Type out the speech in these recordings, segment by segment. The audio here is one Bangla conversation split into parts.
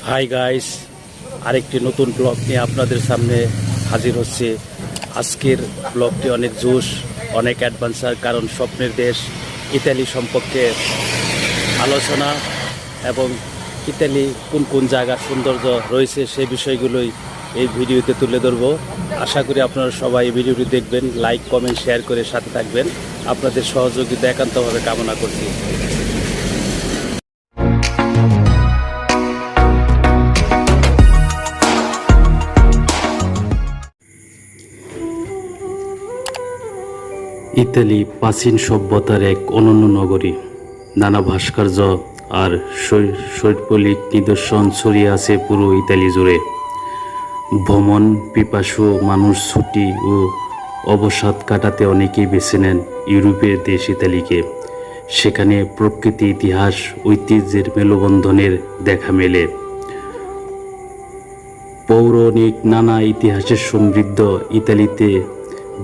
হাই গাইস, আরেকটি নতুন ব্লগ নিয়ে আপনাদের সামনে হাজির হচ্ছে। আজকের ব্লগটি অনেক জোশ, অনেক অ্যাডভেঞ্চার, কারণ স্বপ্নের দেশ ইতালি সম্পর্কে আলোচনা এবং ইতালি কোন কোন জায়গার সৌন্দর্য রয়েছে সেই বিষয়গুলোই এই ভিডিওতে তুলে ধরবো। আশা করি আপনারা সবাই এই ভিডিওটি দেখবেন, লাইক কমেন্ট শেয়ার করে সাথে থাকবেন। আপনাদের সহযোগিতা একান্তভাবে কামনা করছি। ইতালি প্রাচীন সভ্যতার এক অনন্য নগরী। নানা ভাস্কর্য আর শৈল্পিক নিদর্শন ছড়িয়ে আছে পুরো ইতালি জুড়ে। ভ্রমণ পিপাসু মানুষ ছুটি ও অবসাদ কাটাতে অনেকেই বেছে নেন ইউরোপের দেশ ইতালিকে। সেখানে প্রকৃতি, ইতিহাস, ঐতিহ্যের মেলবন্ধনের দেখা মেলে। পৌরাণিক নানা ইতিহাসের সমৃদ্ধ ইতালিতে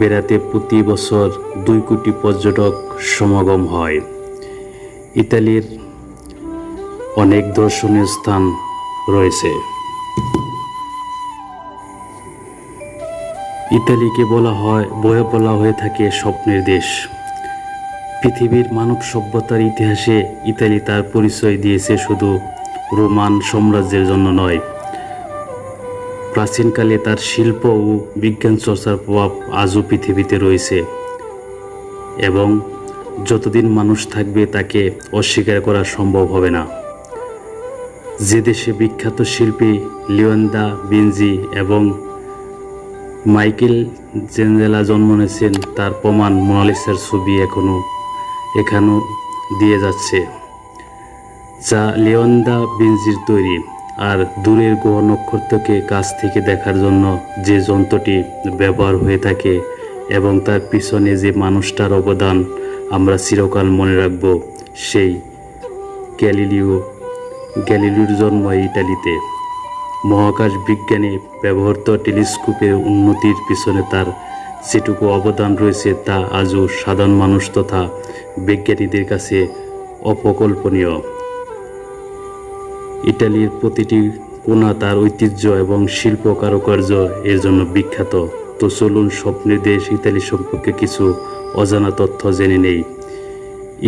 বেড়াতে প্রতি বছর 2 কোটি পর্যটক সমাগম হয়। ইতালির অনেক দর্শনীয় স্থান রয়েছে। ইতালিকে বলা হয়ে থাকে স্বপ্নের দেশ। পৃথিবীর মানব সভ্যতার ইতিহাসে ইতালি তার পরিচয় দিয়েছে শুধু রোমান সাম্রাজ্যের জন্য নয়, প্রাচীনকালে তার শিল্প ও বিজ্ঞান চর্চার প্রভাব আজও পৃথিবীতে রয়েছে এবং যতদিন মানুষ থাকবে তাকে অস্বীকার করা সম্ভব হবে না। যে দেশে বিখ্যাত শিল্পী লিওনার্দো দা ভিঞ্চি এবং মাইকেল জেঞ্জেলা জন্ম নিয়েছেন, তার প্রমাণ মোনালিসার ছবি এখনও দিয়ে যাচ্ছে, যা লিওনার্দো দা ভিঞ্চির তৈরি। আর দূরের গ্রহ নক্ষত্রকে কাছ থেকে দেখার জন্য যে যন্ত্রটি ব্যবহার হয়ে থাকে এবং তার পিছনে যে মানুষটার অবদান আমরা চিরকাল মনে রাখব, সেই গ্যালিলিওর জন্ম ইটালিতে। মহাকাশ বিজ্ঞানে ব্যবহৃত টেলিস্কোপের উন্নতির পিছনে তার যেটুকু অবদান রয়েছে তা আজও সাধারণ মানুষ তথা বিজ্ঞানীদের কাছে অকল্পনীয়। ইটালির প্রতিটি কোণা তার ঐতিহ্য এবং শিল্প কারুকার্য এর জন্য বিখ্যাত। তো চলুন স্বপ্নের দেশ ইতালি সম্পর্কে কিছু অজানা তথ্য জেনে নেই।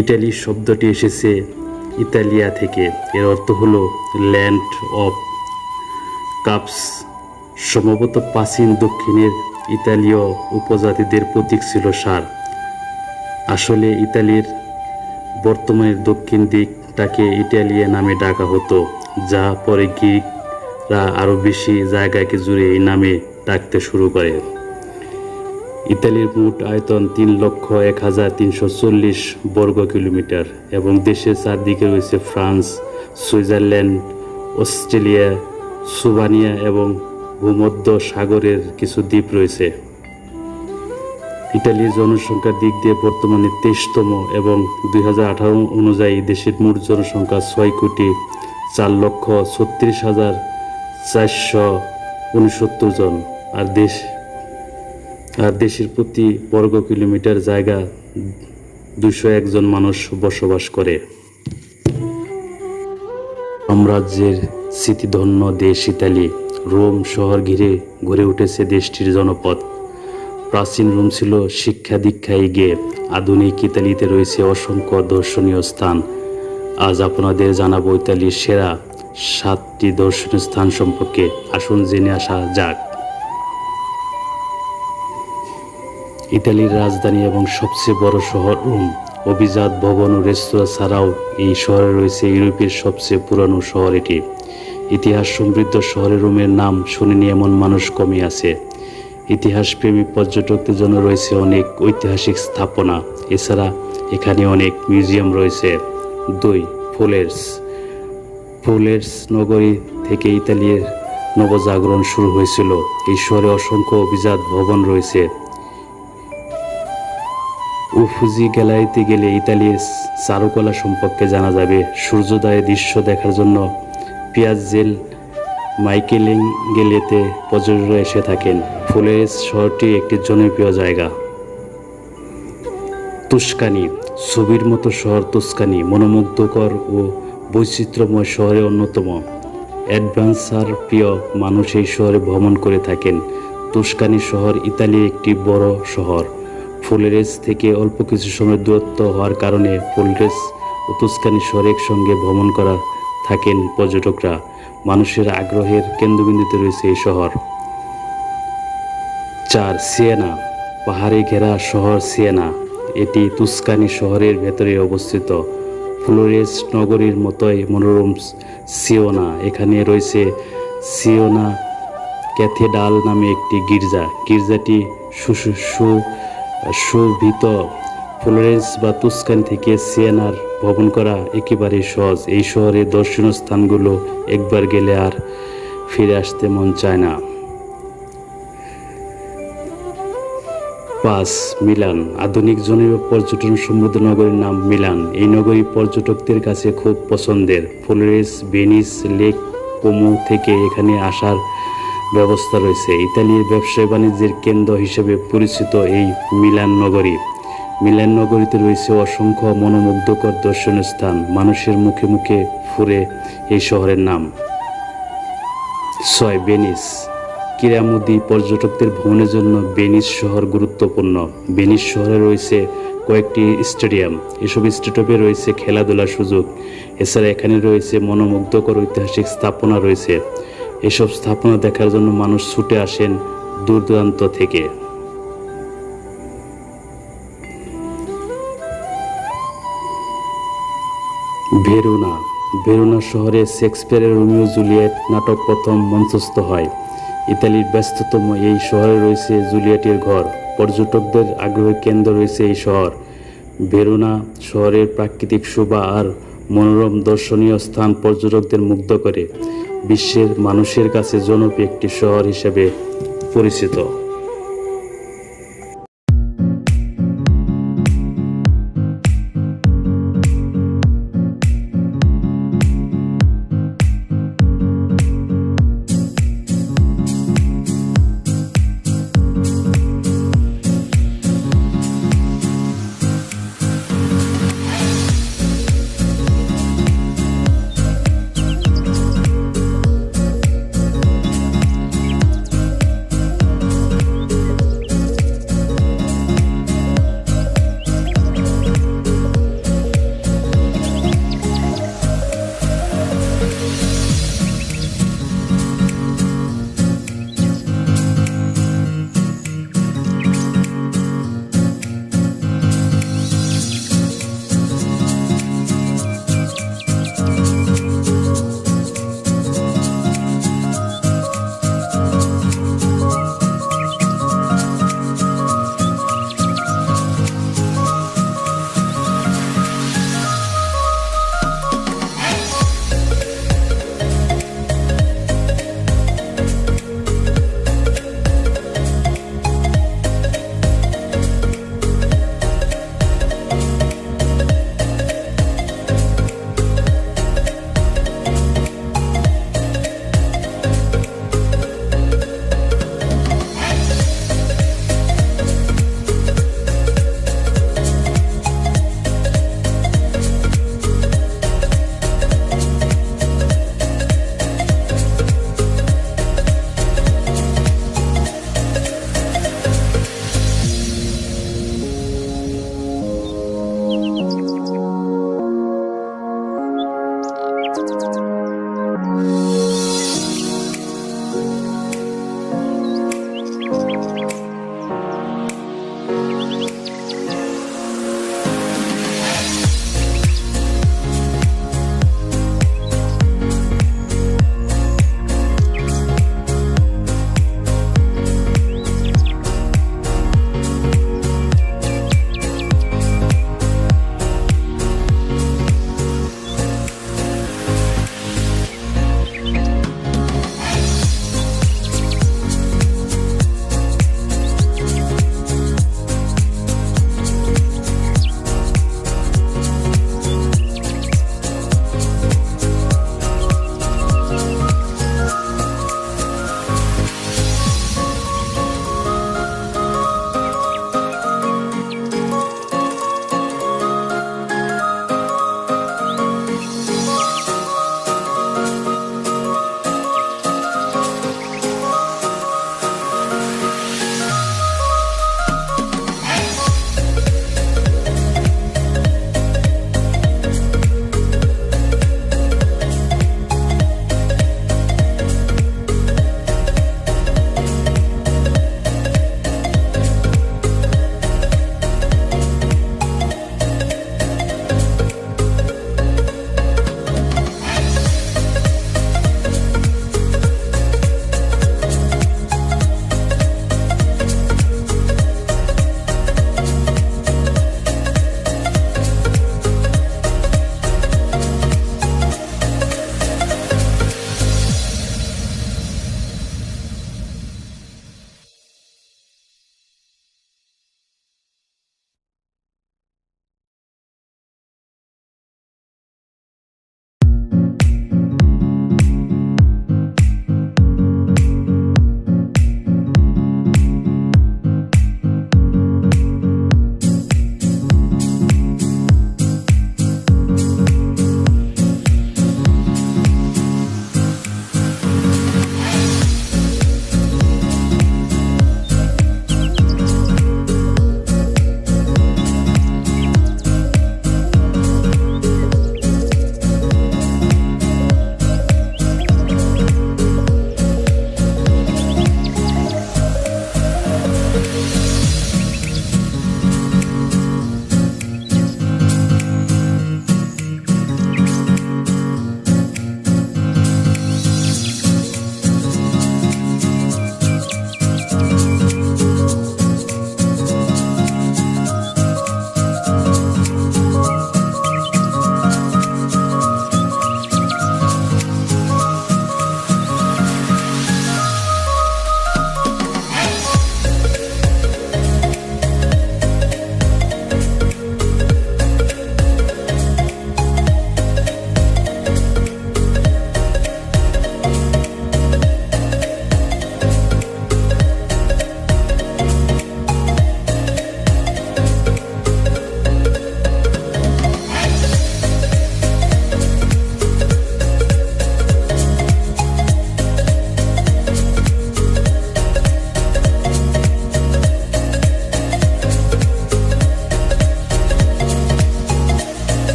ইটালি শব্দটি এসেছে ইতালিয়া থেকে। এর অর্থ হলো ল্যান্ড অফ কাপস। সম্ভবত প্রাচীন দক্ষিণের ইতালীয় উপজাতিদের প্রতীক ছিল ষাঁড়। আসলে ইতালির বর্তমানের দক্ষিণ দিকটাকে ইটালিয়া নামে ডাকা হতো, যা পরে গ্রিকরা আরও বেশি জায়গাকে জুড়ে এই নামে ডাকতে শুরু করে। ইতালির মোট আয়তন 3,01,340 বর্গ কিলোমিটার এবং দেশের চারদিকে রয়েছে ফ্রান্স, সুইজারল্যান্ড, অস্ট্রেলিয়া, সুবানিয়া এবং ভূমধ্য সাগরের কিছু দ্বীপ রয়েছে। ইটালির জনসংখ্যার দিক দিয়ে বর্তমানে 23তম এবং 2018 অনুযায়ী দেশের মোট জনসংখ্যা 6,36,469 জন। আর দেশের প্রতি বর্গ কিলোমিটার জায়গা 201 জন মানুষ বসবাস করে। সাম্রাজ্যের স্মৃতিধন্য দেশ ইতালি। রোম শহর ঘিরে গড়ে উঠেছে দেশটির জনপদ। প্রাচীন রোম ছিল শিক্ষা দীক্ষায় এগিয়ে। আধুনিক ইতালিতে রয়েছে অসংখ্য দর্শনীয় স্থান। আজ আপনাদের জানাবো ইতালির সেরা 7টি দর্শনীয় স্থান সম্পর্কে। আসুন জেনে আসা যাক। ইতালির রাজধানী এবং সবচেয়ে বড় শহর রোম। অভিজাত ভবন ও রেস্তোরাঁ ছাড়াও এই শহরে রয়েছে ইউরোপের সবচেয়ে পুরানো শহর এটি। ইতিহাস সমৃদ্ধ শহরে রোমের নাম শুনেনি এমন মানুষ কমই আছে। ইতিহাসপ্রেমী পর্যটকদের জন্য রয়েছে অনেক ঐতিহাসিক স্থাপনা। এছাড়া এখানে অনেক মিউজিয়াম রয়েছে। 2. ফ্লোরেন্স নগরী থেকে ইতালির নবজাগরণ শুরু হয়েছিল। এই শহরে অসংখ্য অভিজাত ভবন রয়েছে। উফুজি গ্যালারিতে গেলে ইতালির চারুকলা সম্পর্কে জানা যাবে। সূর্যোদয়ের দৃশ্য দেখার জন্য পিয়াজ্জা মাইকেলেঙ্গেলেতে পর্যটকরা এসে থাকেন। ফ্লোরেন্স শহরটি একটি জনপ্রিয় জায়গা। তুস্কানি। ছবির মতো শহর তুস্কানি মনোমুগ্ধকর ও বৈচিত্র্যময় শহরে অন্যতম। অ্যাডভেঞ্চার প্রিয় মানুষ এই শহরে ভ্রমণ করে থাকেন। তুস্কানি শহর ইতালির একটি বড় শহর। ফ্লোরেন্স থেকে অল্প কিছু সময় দূরত্ব হওয়ার কারণে ফ্লোরেন্স ও তুস্কানি শহর একসঙ্গে ভ্রমণ করা থাকেন পর্যটকরা। মানুষের আগ্রহের কেন্দ্রবিন্দুতে রয়েছে এই শহর। 4. সিয়েনা, পাহাড়ে ঘেরা শহর সিয়েনা। এটি তুস্কানি শহরের ভেতরে অবস্থিত। ফ্লোরেন্স নগরীর মতোই মনোরম সিয়েনা। এখানে রয়েছে সিয়েনা ক্যাথেড্রাল নামে একটি গির্জা। গির্জাটি সুশোভিত। ফ্লোরেন্স বা তুস্কানি থেকে সিয়েনার ভ্রমণ করা একেবারেই সহজ। এই শহরের দর্শনীয় স্থানগুলো একবার গেলে আর ফিরে আসতে মন চায় না। 5. মিলান, আধুনিক জনপ্রিয় পর্যটন সমৃদ্ধ নগরীর নাম মিলান। এই নগরী পর্যটকদের কাছে খুব পছন্দের। ফ্লোরেন্স, ভেনিস, লেক কোমো থেকে এখানে আসার ব্যবস্থা রয়েছে। ইতালির ব্যবসায় বাণিজ্যের কেন্দ্র হিসেবে পরিচিত এই মিলান নগরী। মিলান নগরীতে রয়েছে অসংখ্য মনোমুগ্ধকর দর্শনীয় স্থান। মানুষের মুখে মুখে ফুরে এই শহরের নাম। 6. ভেনিস, ক্রীড়ামোদী পর্যটকদের ভ্রমণের জন্য ভেনিস শহর গুরুত্বপূর্ণ। ভেনিস শহরে রয়েছে কয়েকটি স্টেডিয়াম। এসব স্টেডিয়ামে রয়েছে খেলাধুলার সুযোগ। এছাড়া এখানে রয়েছে মনোমুগ্ধকর ঐতিহাসিক স্থাপনা রয়েছে। এসব স্থাপনা দেখার জন্য মানুষ ছুটে আসেন দূর দূরান্ত থেকে। ভেরোনা, ভেরোনা শহরে শেক্সপিয়ারের রোমিও জুলিয়েট নাটক প্রথম মঞ্চস্থ হয়। ইতালির ব্যস্ততম এই শহরে রয়েছে জুলিয়েটের ঘর। পর্যটকদের আগ্রহের কেন্দ্র রয়েছে এই শহর। ভেরোনা শহরের প্রাকৃতিক শোভা আর মনোরম দর্শনীয় স্থান পর্যটকদের মুগ্ধ করে। বিশ্বের মানুষের কাছে জনপ্রিয় একটি শহর হিসেবে পরিচিত।